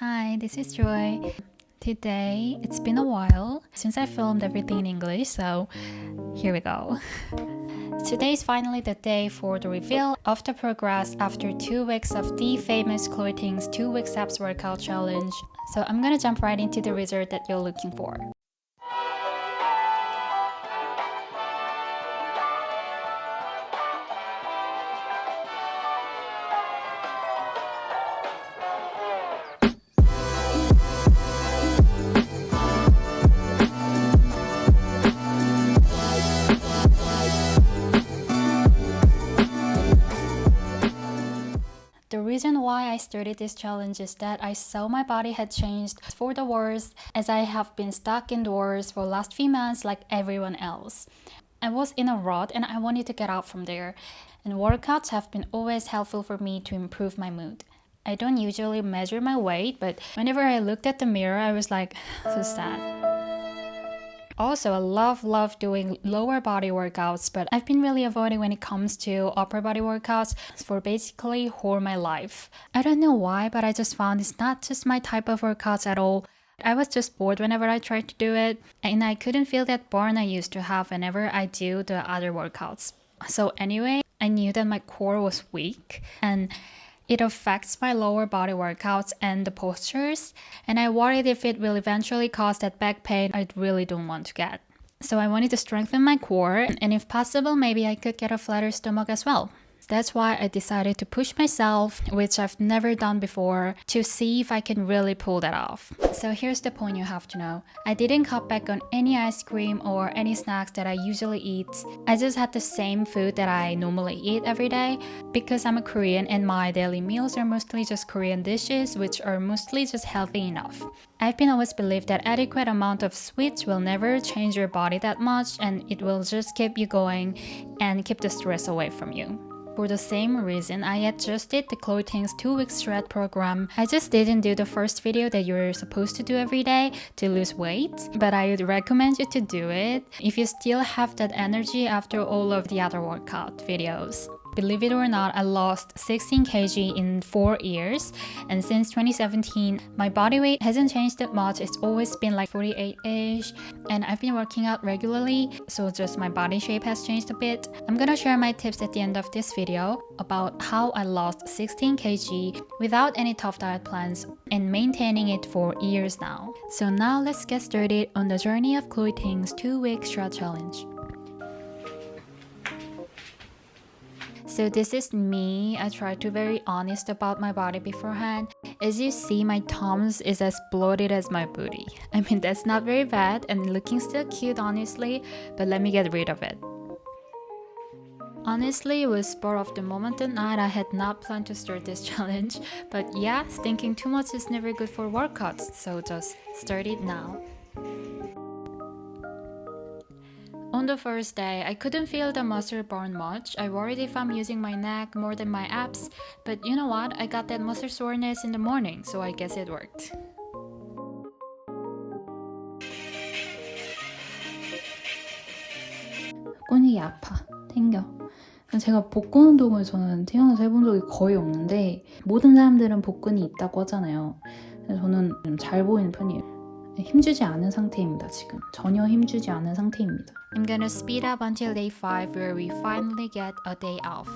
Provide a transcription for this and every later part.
Hi, this is Joy. Today, it's been a while since I filmed everything in English, so here we go. Today is finally the day for the reveal of the progress after 2 weeks of the famous Cloiting's 2-week abs workout challenge. So I'm gonna jump right into the result that you're looking for. The reason why I started this challenge is that I saw my body had changed for the worse as I have been stuck indoors for the last few months like everyone else. I was in a rut and I wanted to get out from there, and workouts have been always helpful for me to improve my mood. I don't usually measure my weight, but whenever I looked at the mirror, I was like, so sad. Also, I love doing lower body workouts, but I've been really avoiding when it comes to upper body workouts for basically whole my life. I don't know why, but I just found it's not just my type of workouts at all. I was just bored whenever I tried to do it, and I couldn't feel that burn I used to have whenever I do the other workouts. So anyway, I knew that my core was weak, and it affects my lower body workouts and the postures, and I worried if it will eventually cause that back pain I really don't want to get. So I wanted to strengthen my core, and if possible, maybe I could get a flatter stomach as well. That's why I decided to push myself, which I've never done before, to see if I can really pull that off. So here's the point you have to know. I didn't cut back on any ice cream or any snacks that I usually eat. I just had the same food that I normally eat every day because I'm a Korean and my daily meals are mostly just Korean dishes, which are mostly just healthy enough. I've been always believed that adequate amount of sweets will never change your body that much, and it will just keep you going and keep the stress away from you. For the same reason, I adjusted the Cloiting's 2-week shred program. I just didn't do the first video that you're supposed to do every day to lose weight, but I would recommend you to do it if you still have that energy after all of the other workout videos. Believe it or not, I lost 16 kg in 4 years, and since 2017, my body weight hasn't changed that much. It's always been like 48-ish, and I've been working out regularly, so just my body shape has changed a bit. I'm gonna share my tips at the end of this video about how I lost 16 kg without any tough diet plans and maintaining it for years now. So now let's get started on the journey of Cloiting's 2-week shred challenge. So this is me. I try to be very honest about my body beforehand. As you see, my thumbs is as bloated as my booty. I mean, that's not very bad and looking still cute honestly, but let me get rid of it. Honestly, it was spur of the moment that night. I had not planned to start this challenge, but yeah, thinking too much is never good for workouts, so just start it now. On the first day, I couldn't feel the muscle burn much. I worried if I'm using my neck more than my abs, but you know what? I got that muscle soreness in the morning, so I guess it worked. 꼴이 아파. 땡겨. 제가 복근 운동을 저는 태어나서 해본 적이 거의 없는데 모든 사람들은 복근이 있다고 하잖아요. 저는 좀 잘 보이는 편이에요. 힘주지 않은 상태입니다. 지금 전혀 힘주지 않은 상태입니다. I'm gonna speed up until day 5 where we finally get a day off.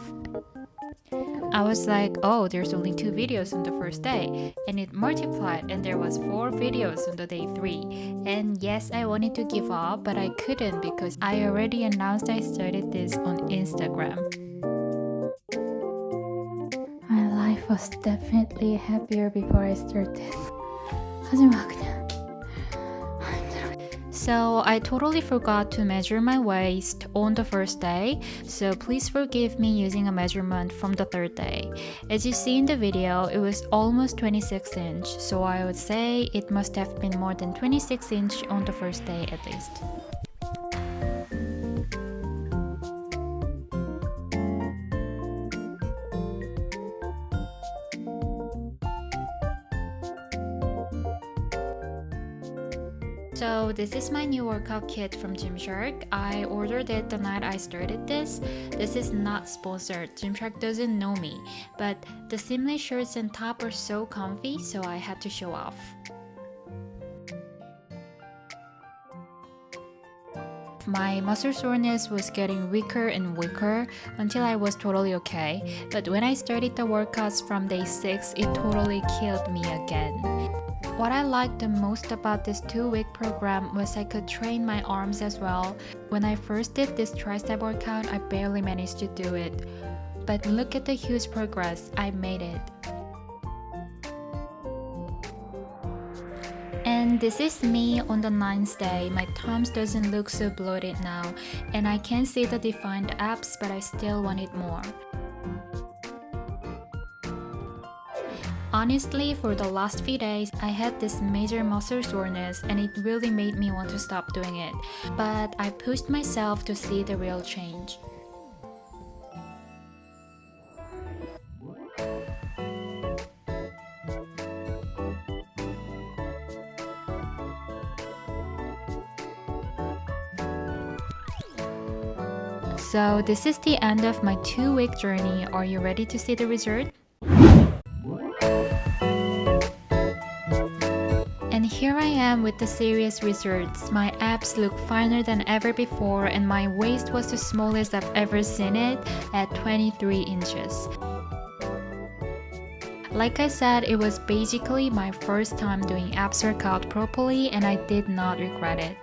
I was like, oh, there's only 2 videos on the first day, and it multiplied and there was 4 videos on the day 3. And yes, I wanted to give up, but I couldn't because I already announced I started this on Instagram. My life was definitely happier before I started. 하지마 그냥. So I totally forgot to measure my waist on the first day, so please forgive me using a measurement from the 3rd day. As you see in the video, it was almost 26 inch, so I would say it must have been more than 26 inch on the first day at least. So this is my new workout kit from Gymshark. I ordered it the night I started this. This is not sponsored. Gymshark doesn't know me, but the seamless shirts and top are so comfy, so I had to show off. My muscle soreness was getting weaker and weaker until I was totally okay, but when I started the workouts from day 6, it totally killed me again. What I liked the most about this 2-week program was I could train my arms as well. When I first did this tricep workout, I barely managed to do it, but look at the huge progress, I made it. And this is me on the 9th day. My thumbs doesn't look so bloated now, and I can see the defined abs, but I still want it more. Honestly, for the last few days, I had this major muscle soreness and it really made me want to stop doing it. But I pushed myself to see the real change. So this is the end of my 2-week journey. Are you ready to see the result? And here I am with the serious results. My abs look finer than ever before and my waist was the smallest I've ever seen it at 23 inches. Like I said, it was basically my first time doing abs workout properly and I did not regret it.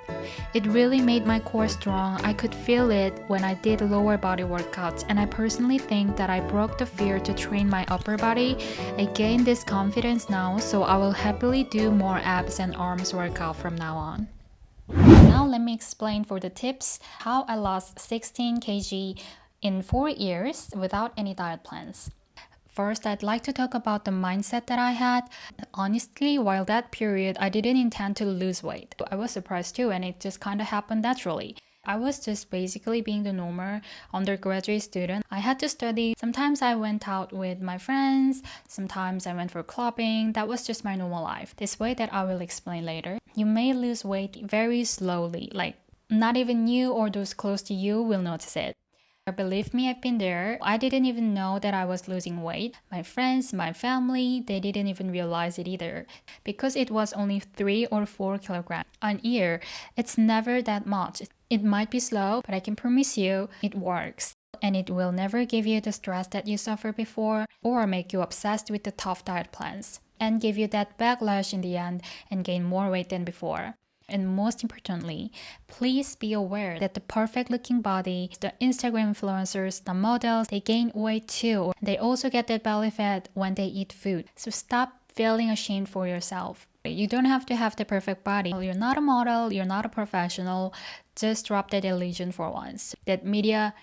It really made my core strong. I could feel it when I did lower body workouts and I personally think that I broke the fear to train my upper body. I gained this confidence now, so I will happily do more abs and arms workout from now on. Now let me explain for the tips how I lost 16 kg in 4 years without any diet plans. First, I'd like to talk about the mindset that I had. Honestly, while that period, I didn't intend to lose weight. I was surprised too, and it just kind of happened naturally. I was just basically being the normal undergraduate student. I had to study. Sometimes I went out with my friends. Sometimes I went for clubbing. That was just my normal life. This way that I will explain later. You may lose weight very slowly. Like, not even you or those close to you will notice it. Believe me, I've been there. I didn't even know that I was losing weight. My friends, my family, they didn't even realize it either. Because it was only 3 or 4 kilograms a year, it's never that much. It might be slow, but I can promise you it works. And it will never give you the stress that you suffered before or make you obsessed with the tough diet plans and give you that backlash in the end and gain more weight than before. And most importantly, please be aware that the perfect looking body, the Instagram influencers, the models, they gain weight too. They also get that belly fat when they eat food. So stop feeling ashamed for yourself. You don't have to have the perfect body. You're not a model, you're not a professional. Just drop that illusion for once. That media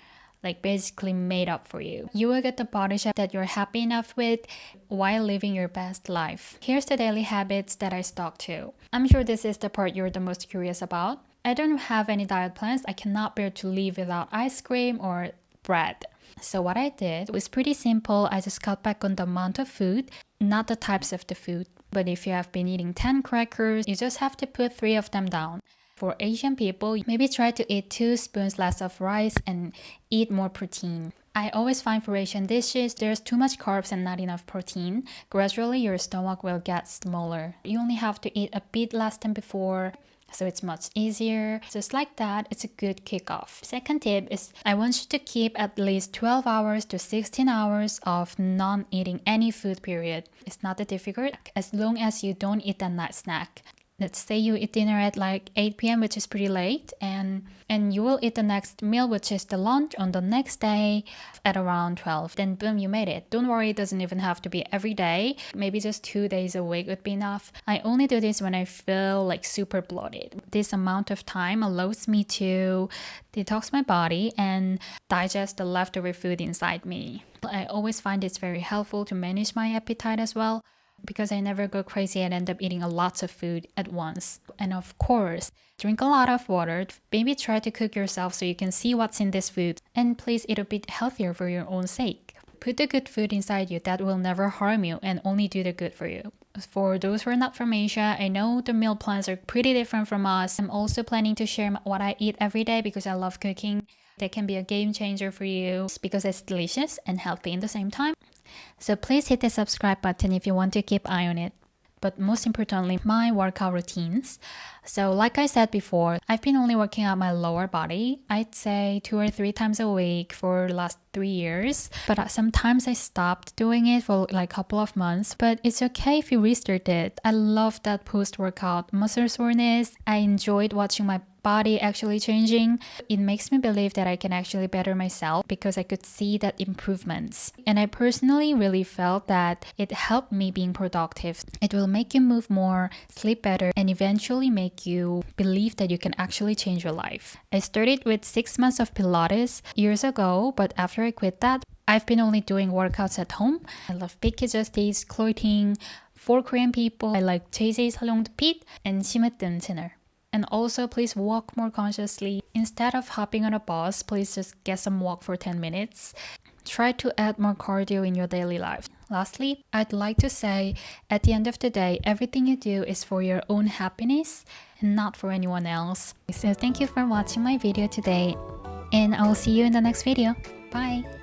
basically made up for you. You will get the body shape that you're happy enough with while living your best life. Here's the daily habits that I stuck to. I'm sure this is the part you're the most curious about. I don't have any diet plans. I cannot bear to live without ice cream or bread. So what I did was pretty simple. I just cut back on the amount of food, not the types of the food. But if you have been eating 10 crackers, you just have to put 3 of them down. For Asian people, maybe try to eat 2 spoons less of rice and eat more protein. I always find for Asian dishes, there's too much carbs and not enough protein. Gradually, your stomach will get smaller. You only have to eat a bit less than before, so it's much easier. Just like that, it's a good kickoff. Second tip is I want you to keep at least 12 hours to 16 hours of non-eating any food period. It's not that difficult as long as you don't eat that night snack. Let's say you eat dinner at 8 p.m., which is pretty late, and you will eat the next meal, which is the lunch, on the next day at around 12. Then boom, you made it. Don't worry, it doesn't even have to be every day. Maybe just 2 days a week would be enough. I only do this when I feel super bloated. This amount of time allows me to detox my body and digest the leftover food inside me. I always find it's very helpful to manage my appetite as well, because I never go crazy and end up eating a lot of food at once. And of course, drink a lot of water. Maybe try to cook yourself so you can see what's in this food. And please eat a bit healthier for your own sake. Put the good food inside you that will never harm you and only do the good for you. For those who are not from Asia, I know the meal plans are pretty different from us. I'm also planning to share what I eat every day because I love cooking. That can be a game changer for you because it's delicious and healthy in the same time. So please hit the subscribe button if you want to keep eye on it. But most importantly, my workout routines. So like I said before, I've been only working out my lower body, I'd say 2 or 3 times a week for the last 3 years. But sometimes I stopped doing it for like a couple of months. But it's okay if you restart it. I love that post-workout muscle soreness. I enjoyed watching my body actually changing. It makes me believe that I can actually better myself because I could see that improvements. And I personally really felt that it helped me being productive. It will make you move more, sleep better, and eventually make you believe that you can actually change your life. I started with 6 months of Pilates years ago, but after I quit that, I've been only doing workouts at home. I love Big Justice, 클로이팅, for Korean people, I like JJ 살롱드 핏 and 심으뜸 채널. And also, please walk more consciously. Instead of hopping on a bus, please just get some walk for 10 minutes. Try to add more cardio in your daily life. Lastly, I'd like to say, at the end of the day, everything you do is for your own happiness and not for anyone else. So thank you for watching my video today, and I'll see you in the next video. Bye!